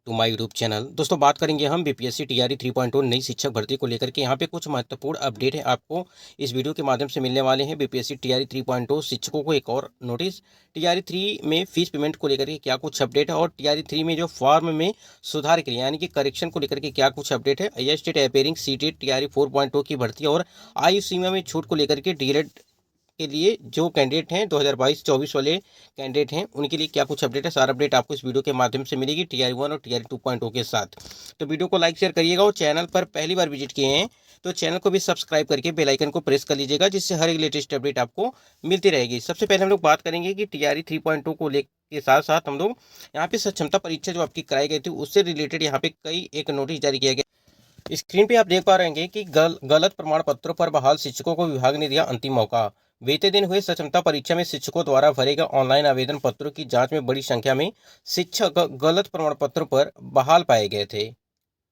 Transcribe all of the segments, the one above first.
To my YouTube channel. दोस्तों बात करेंगे हम बीपीएससी टीआरई 3.0 नई शिक्षक भर्ती को लेकर के। यहाँ पे कुछ महत्वपूर्ण अपडेट है आपको इस वीडियो के माध्यम से मिलने वाले हैं। बीपीएससी टीआरई 3.0 शिक्षकों को एक और नोटिस, टीआरई 3 में फीस पेमेंट को लेकर के क्या कुछ अपडेट है और टीआरई 3 में जो फॉर्म में सुधार के लिए यानी कि करेक्शन को लेकर के क्या कुछ अपडेट है। स्टेट अपेयरिंग सीटेट टीआरई 4.0 की भर्ती और आयु सीमा में छूट को लेकर के डीएलएड के लिए जो कैंडिडेट हैं 2022-24 वाले कैंडिडेट हैं उनके लिए क्या कुछ अपडेट है, सारा अपडेट आपको इस वीडियो के माध्यम से मिलेगी टीआरई 1 और टीआरई 2.0 के साथ। तो वीडियो को लाइक शेयर करिएगा और चैनल पर पहली बार विजिट किए हैं तो चैनल को भी सब्सक्राइब करके बेल आइकन को प्रेस कर लीजिएगा, जिससे हर एक लेटेस्ट अपडेट आपको मिलती रहेगी। सबसे पहले हम लोग बात करेंगे कि टीआरई 3.0 को लेकर के साथ साथ हम लोग यहाँ पे सक्षमता परीक्षा जो आपकी कराई गई थी उससे रिलेटेड यहाँ पे कई एक नोटिस जारी किया गया। स्क्रीन पे आप देख पा रहे हैं कि गलत प्रमाण पत्रों पर बहाल शिक्षकों को विभाग ने दिया अंतिम मौका। बीते दिन हुए सक्षमता परीक्षा में शिक्षकों द्वारा भरे गए ऑनलाइन आवेदन पत्रों की जांच में बड़ी संख्या में शिक्षक गलत प्रमाण पत्रों पर बहाल पाए गए थे।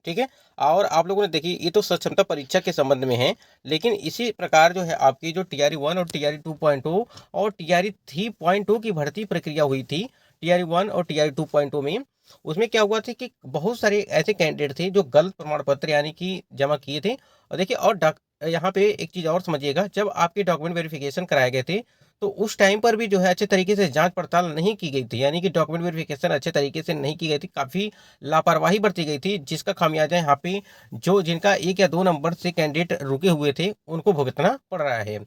ठीक है, और आप लोगों ने देखिए ये तो सक्षमता परीक्षा के संबंध में है, लेकिन इसी प्रकार जो है आपकी जो टीआरई 1 और टीआरई 2.0 और टीआरई 3.0 की भर्ती प्रक्रिया हुई थी टीआरई 1 और टीआरई 2.0 में, उसमें क्या हुआ था कि बहुत सारे ऐसे कैंडिडेट थे जो गलत प्रमाण पत्र यानी कि जमा किए थे। और देखिए और यहाँ पे एक चीज़ और समझिएगा, जब आपके डॉक्यूमेंट वेरिफिकेशन कराए गए थे तो उस टाइम पर भी जो है अच्छे तरीके से जांच पड़ताल नहीं की गई थी, यानी कि डॉक्यूमेंट वेरिफिकेशन अच्छे तरीके से नहीं की गई थी, काफ़ी लापरवाही बरती गई थी, जिसका खामियाजा यहाँ पे जो जिनका 1 या 2 नंबर से कैंडिडेट रुके हुए थे उनको भुगतना पड़ रहा है।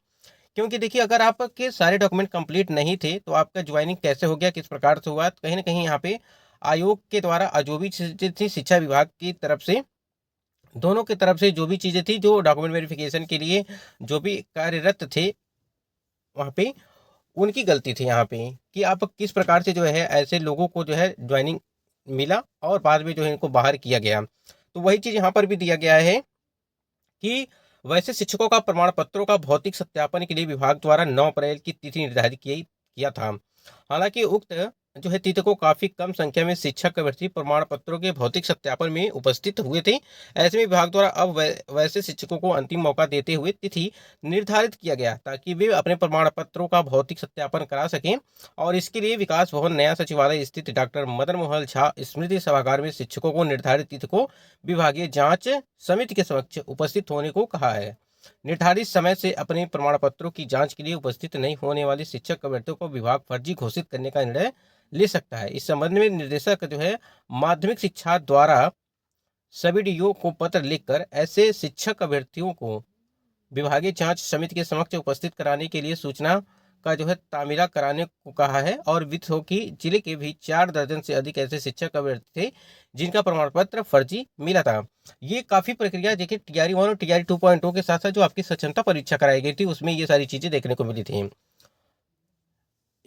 क्योंकि देखिए अगर आपके सारे डॉक्यूमेंट कंप्लीट नहीं थे तो आपका ज्वाइनिंग कैसे हो गया, किस प्रकार से हुआ, कहीं ना कहीं यहाँ पे आयोग के द्वारा जो भी चीजें थी शिक्षा विभाग की तरफ से, दोनों की तरफ से जो भी चीजें थी जो डॉक्यूमेंट वेरिफिकेशन के लिए जो भी कार्यरत थे वहाँ पे उनकी गलती थी यहाँ पे कि आप किस प्रकार से जो है ऐसे लोगों को जो है ज्वाइनिंग मिला और बाद में जो है इनको बाहर किया गया। तो वही चीज़ यहाँ पर भी दिया गया है कि वैसे शिक्षकों का प्रमाण पत्रों का भौतिक सत्यापन के लिए विभाग द्वारा 9 अप्रैल की तिथि निर्धारित किया था। हालांकि उक्त जो है तिथि को काफी कम संख्या में शिक्षक भर्ती प्रमाण पत्रों के भौतिक सत्यापन में उपस्थित हुए थे। ऐसे में विभाग द्वारा अब वैसे शिक्षकों को अंतिम मौका देते हुए तिथि निर्धारित किया गया ताकि वे अपने प्रमाण पत्रों का भौतिक सत्यापन करा सकें। और इसके लिए विकास भवन नया सचिवालय स्थित डॉक्टर मदन मोहन झा स्मृति सभागार में शिक्षकों को निर्धारित तिथि को विभागीय जांच समिति के समक्ष उपस्थित होने को कहा है। निर्धारित समय से अपने प्रमाण पत्रों की जांच के लिए उपस्थित नहीं होने वाले शिक्षक अभ्यर्थियों को विभाग फर्जी घोषित करने का निर्णय ले सकता है। इस संबंध में निर्देशक जो है माध्यमिक शिक्षा द्वारा सभी डीओ को पत्र लिखकर ऐसे शिक्षक अभ्यर्थियों को विभागीय जांच समिति के समक्ष उपस्थित कराने के लिए सूचना का जो है तामीरा कराने को कहा है। और वित्त हो कि जिले के भी 4 दर्जन से अधिक ऐसे शिक्षक अभ्यर्थी थे जिनका प्रमाण पत्र फर्जी मिला था। ये काफी प्रक्रिया देखिए टीआरई 1 और टीआरई 2.0 के साथ साथ जो आपकी सक्षमता परीक्षा कराई गई थी उसमें ये सारी चीजें देखने को मिली थी।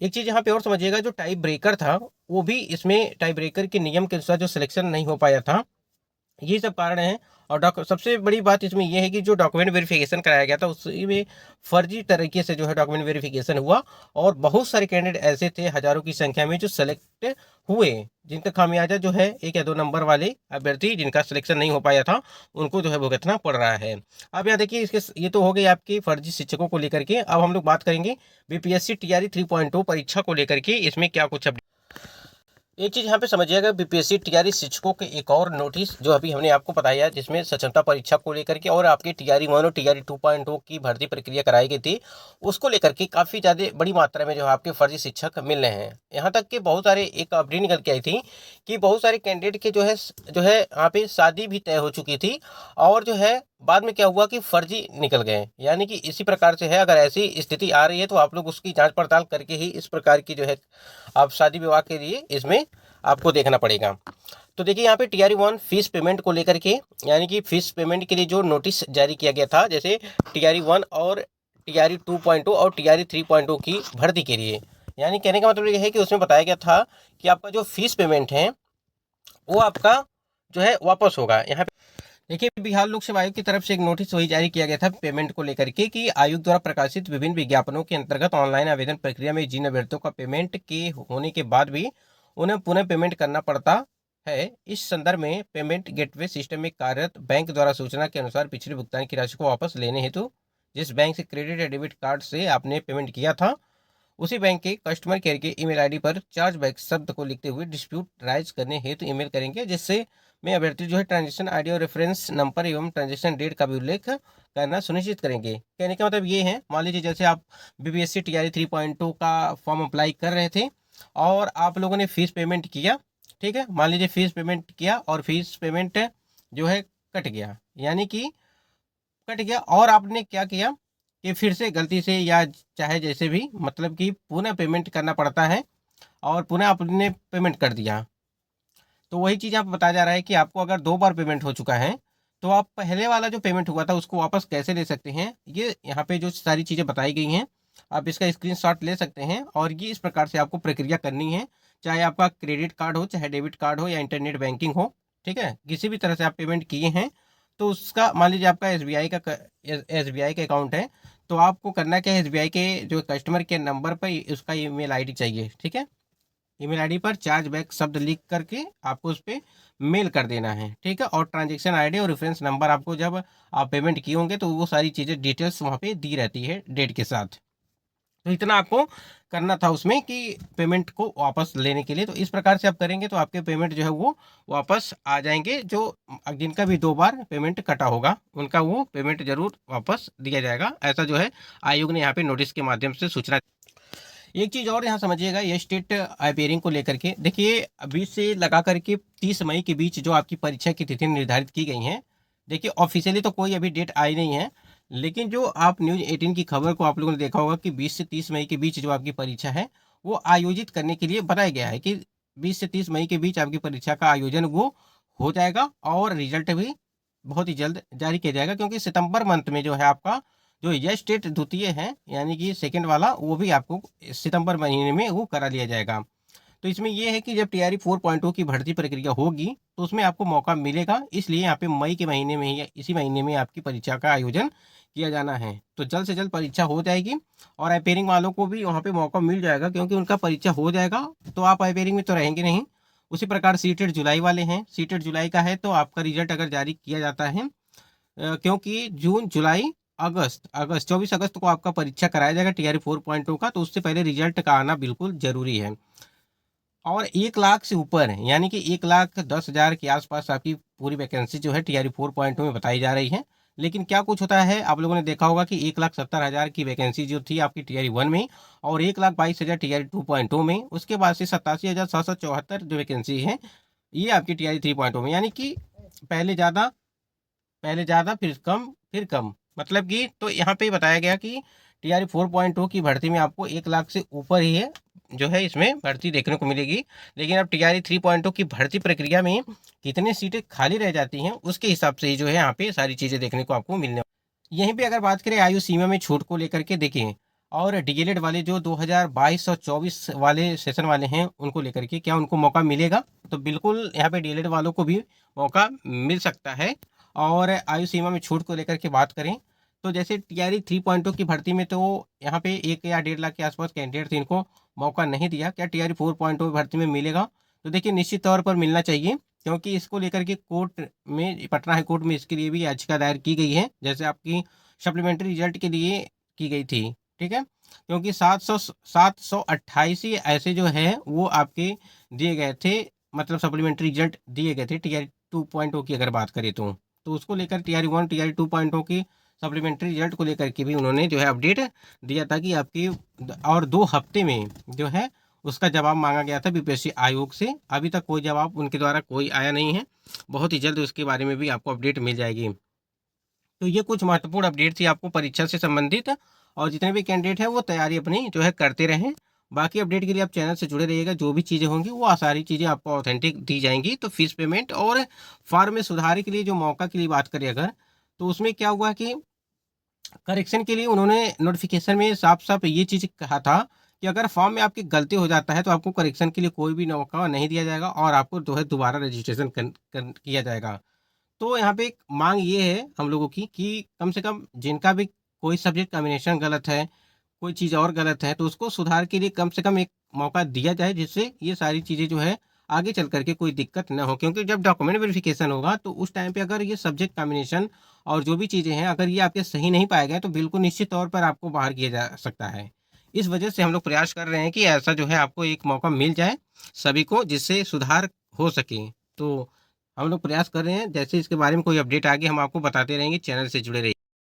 एक चीज यहाँ पे और समझिएगा, जो टाइप ब्रेकर था वो भी इसमें टाइप ब्रेकर के नियम के अनुसार जो सिलेक्शन नहीं हो पाया था, ये सब कारण है। और सबसे बड़ी बात इसमें यह है कि जो डॉक्यूमेंट वेरिफिकेशन कराया गया था उसमें फर्जी तरीके से जो है डॉक्यूमेंट वेरिफिकेशन हुआ और बहुत सारे कैंडिडेट ऐसे थे हजारों की संख्या में जो सेलेक्ट हुए, जिनका खामियाजा जो है 1 या 2 नंबर वाले अभ्यर्थी जिनका सिलेक्शन नहीं हो पाया था उनको जो है भुगतना पड़ रहा है। अब यहाँ देखिए इसके ये तो हो गई आपकी फर्जी शिक्षकों को लेकर के। अब हम लोग बात करेंगे बीपीएससी टीआरई 3.0 परीक्षा को लेकर के, इसमें क्या कुछ एक चीज यहाँ पे समझिएगा, बीपीएससी टीआरई शिक्षकों के एक और नोटिस जो अभी हमने आपको बताया जिसमें सक्षमता परीक्षा को लेकर के और आपके टीआरई 1 और टीआरई 2.0 की भर्ती प्रक्रिया कराई गई थी उसको लेकर के काफी ज्यादा बड़ी मात्रा में जो है आपके फर्जी शिक्षक मिल रहे हैं। यहाँ तक कि बहुत सारे एक अपडेट निकल के आई थी कि बहुत सारे कैंडिडेट के जो है यहाँ पे शादी भी तय हो चुकी थी और जो है बाद में क्या हुआ कि फर्जी निकल गए। यानी कि इसी प्रकार से है, अगर ऐसी स्थिति आ रही है तो आप लोग उसकी जांच पड़ताल करके ही इस प्रकार की जो है आप शादी विवाह के लिए इसमें आपको देखना पड़ेगा। तो देखिए यहाँ पे टीआरई 1 फीस पेमेंट को लेकर के, यानी कि फीस पेमेंट के लिए जो नोटिस जारी किया गया था जैसे टीआरई 1 और टीआरई 2.0 और टीआरई 3.0 की भर्ती के लिए, यानी कहने का मतलब ये है कि उसमें बताया गया था कि आपका जो फीस पेमेंट है वो आपका जो है वापस होगा। यहाँ देखिए बिहार लोक सेवा आयोग की तरफ से एक नोटिस वही जारी किया गया था पेमेंट को लेकर के कि आयोग द्वारा प्रकाशित विभिन्न विज्ञापनों के अंतर्गत ऑनलाइन आवेदन प्रक्रिया में जिन अभ्यर्थियों का पेमेंट के होने के बाद भी उन्हें पुनः पेमेंट करना पड़ता है, इस संदर्भ में पेमेंट गेटवे सिस्टम में कार्यरत बैंक द्वारा सूचना के अनुसार पिछले भुगतान की राशि को वापस लेने हेतु जिस बैंक से क्रेडिट या डेबिट कार्ड से आपने पेमेंट किया था उसी बैंक के कस्टमर केयर के ईमेल आईडी पर चार्जबैक शब्द को लिखते हुए डिस्प्यूट राइज करने हेतु ईमेल करेंगे, जिससे में अभ्यर्थी जो है ट्रांजेक्शन आईडी और रेफरेंस नंबर एवं ट्रांजेक्शन डेट का भी उल्लेख करना सुनिश्चित करेंगे। कहने का मतलब ये है, मान लीजिए जैसे आप बीपीएससी टीआरई 3.2 का फॉर्म अप्लाई कर रहे थे और आप लोगों ने फीस पेमेंट किया, ठीक है, मान लीजिए फीस पेमेंट किया और फीस पेमेंट जो है कट गया, यानी कि कट गया और आपने क्या किया कि फिर से गलती से या चाहे जैसे भी मतलब कि पुनः पेमेंट करना पड़ता है और पुनः आपने पेमेंट कर दिया। तो वही चीज़ आप बताया जा रहा है कि आपको अगर 2 बार पेमेंट हो चुका है, तो आप पहले वाला जो पेमेंट हुआ था उसको वापस कैसे ले सकते हैं, ये यहाँ पे जो सारी चीज़ें बताई गई हैं, आप इसका स्क्रीनशॉट ले सकते हैं और ये इस प्रकार से आपको प्रक्रिया करनी है। चाहे आपका क्रेडिट कार्ड हो, चाहे डेबिट कार्ड हो या इंटरनेट बैंकिंग हो, ठीक है? किसी भी तरह से आप पेमेंट किए हैं, तो उसका मान लीजिए आपका एसबीआई का अकाउंट है, तो आपको करना क्या है, एसबीआई के जो कस्टमर केयर नंबर पर उसका ईमेल आईडी चाहिए, ठीक है? ईमेल आईडी पर चार्जबैक शब्द लिख करके आपको उस पे मेल कर देना है, ठीक है? और ट्रांजैक्शन आईडी और रेफरेंस नंबर आपको जब आप पेमेंट किए होंगे तो वो सारी चीज़ें डिटेल्स वहाँ पे दी रहती है डेट के साथ। तो इतना आपको करना था उसमें कि पेमेंट को वापस लेने के लिए। तो इस प्रकार से आप करेंगे तो आपके पेमेंट जो है वो वापस आ जाएँगे। जो जिनका भी 2 बार पेमेंट कटा होगा, उनका वो पेमेंट ज़रूर वापस दिया जाएगा। ऐसा जो है आयोग ने यहाँ पे नोटिस के माध्यम से सूचना। एक चीज़ और यहाँ समझिएगा, ये स्टेट अपियरिंग को लेकर के देखिए, अभी से लगा करके 30 मई के बीच जो आपकी परीक्षा की तिथि निर्धारित की गई हैं, देखिए ऑफिशियली तो कोई अभी डेट आई नहीं है, लेकिन जो आप न्यूज़ 18 की खबर को आप लोगों ने देखा होगा कि 20 से 30 मई के बीच जो आपकी परीक्षा है वो आयोजित करने के लिए बताया गया है कि 20 से 30 मई के बीच आपकी परीक्षा का आयोजन वो हो जाएगा और रिजल्ट भी बहुत ही जल्द जारी किया जाएगा, क्योंकि सितंबर मंथ में जो है आपका जो यस टेट द्वितीय है, यानी कि सेकंड वाला, वो भी आपको सितंबर महीने में वो करा लिया जाएगा। तो इसमें ये है कि जब टीआरई 4.0 की भर्ती प्रक्रिया होगी तो उसमें आपको मौका मिलेगा, इसलिए यहाँ पे मई के महीने में ही या इसी महीने में आपकी परीक्षा का आयोजन किया जाना है। तो जल्द से जल्द परीक्षा हो जाएगी और अपेयरिंग वालों को भी वहाँ पे मौका मिल जाएगा, क्योंकि उनका परीक्षा हो जाएगा तो आप अपेयरिंग में तो रहेंगे नहीं। उसी प्रकार सीटेड जुलाई वाले हैं, सीटेड जुलाई का है तो आपका रिजल्ट अगर जारी किया जाता है, क्योंकि जून, जुलाई, अगस्त 24 अगस्त को आपका परीक्षा कराया जाएगा टीआरई 4.0 का, तो उससे पहले रिजल्ट का आना बिल्कुल ज़रूरी है। और 1 लाख से ऊपर यानी कि 1,10,000 के आसपास आपकी पूरी वैकेंसी जो है टीआरई 4.0 में बताई जा रही है। लेकिन क्या कुछ होता है, आप लोगों ने देखा होगा कि 1,70,000 की वैकेंसी जो थी आपकी टीआरई 1 में और 1,22,000 टीआरई 2.0 में, उसके बाद से 87,774 जो वैकेंसी है ये आपकी टीआरई 3.0 में, यानी कि पहले ज़्यादा फिर कम, मतलब कि तो यहाँ पे बताया गया कि टीआरई 4.0 की भर्ती में आपको 1 लाख से ऊपर ही है जो है इसमें भर्ती देखने को मिलेगी। लेकिन अब टीआरई 3.0 की भर्ती प्रक्रिया में कितनी सीटें खाली रह जाती हैं उसके हिसाब से ही जो है यहाँ पे सारी चीज़ें देखने को आपको मिलने। यहीं पे अगर बात करें आयु सीमा में छूट को लेकर के, देखें, और डीएलएड वाले जो 2022 और 24 वाले सेशन वाले हैं उनको लेकर के क्या उनको मौका मिलेगा, तो बिल्कुल यहाँ पे डीएलएड वालों को भी मौका मिल सकता है। और आयु सीमा में छूट को लेकर के बात करें तो जैसे टीआरई 3.0 की भर्ती में तो यहाँ पे 1 या 1.5 लाख के आसपास कैंडिडेट थे, इनको मौका नहीं दिया। क्या टीआरई 4.0 भर्ती में मिलेगा, तो देखिए निश्चित तौर पर मिलना चाहिए, क्योंकि इसको लेकर के कोर्ट में, पटना हाई कोर्ट में इसके लिए भी याचिका दायर की गई है, जैसे आपकी सप्लीमेंट्री रिजल्ट के लिए की गई थी, ठीक है? क्योंकि 728 ही ऐसे जो है वो आपके दिए गए थे, मतलब सप्लीमेंट्री रिजल्ट दिए गए थे टीआरई 2.0 की अगर बात करें तो उसको लेकर टीआरई 1 टीआरई 2.0 की सप्लीमेंट्री रिजल्ट को लेकर के भी उन्होंने जो है अपडेट दिया था कि आपकी और 2 हफ्ते में जो है उसका जवाब मांगा गया था बीपीएससी आयोग से। अभी तक कोई जवाब उनके द्वारा कोई आया नहीं है, बहुत ही जल्द उसके बारे में भी आपको अपडेट मिल जाएगी। तो ये कुछ महत्वपूर्ण अपडेट थी आपको परीक्षा से संबंधित, और जितने भी कैंडिडेट हैं वो तैयारी अपनी जो है करते रहें। बाकी अपडेट के लिए आप चैनल से जुड़े रहिएगा, जो भी चीज़ें होंगी वो सारी चीज़ें आपको ऑथेंटिक दी जाएंगी। तो फीस पेमेंट और फॉर्म में सुधार के लिए जो मौका के लिए बात करें अगर, तो उसमें क्या हुआ कि करेक्शन के लिए उन्होंने नोटिफिकेशन में साफ साफ ये चीज़ कहा था कि अगर फॉर्म में आपकी गलती हो जाता है तो आपको करेक्शन के लिए कोई भी मौका नहीं दिया जाएगा और आपको जो है दोबारा रजिस्ट्रेशन किया जाएगा। तो यहाँ पे एक मांग ये है हम लोगों की कि कम से कम जिनका भी कोई सब्जेक्ट कॉम्बिनेशन गलत है, कोई चीज़ और गलत है, तो उसको सुधार के लिए कम से कम एक मौका दिया जाए, जिससे ये सारी चीज़ें जो है आगे चल करके कोई दिक्कत ना हो। क्योंकि जब डॉक्यूमेंट वेरिफिकेशन होगा तो उस टाइम पे अगर ये सब्जेक्ट कॉम्बिनेशन और जो भी चीज़ें हैं अगर ये आपके सही नहीं पाए गए तो बिल्कुल निश्चित तौर पर आपको बाहर किया जा सकता है। इस वजह से हम लोग प्रयास कर रहे हैं कि ऐसा जो है आपको एक मौका मिल जाए सभी को, जिससे सुधार हो सके। तो हम लोग प्रयास कर रहे हैं, जैसे इसके बारे में कोई अपडेट आ गई हम आपको बताते रहेंगे, चैनल से जुड़े रहिए।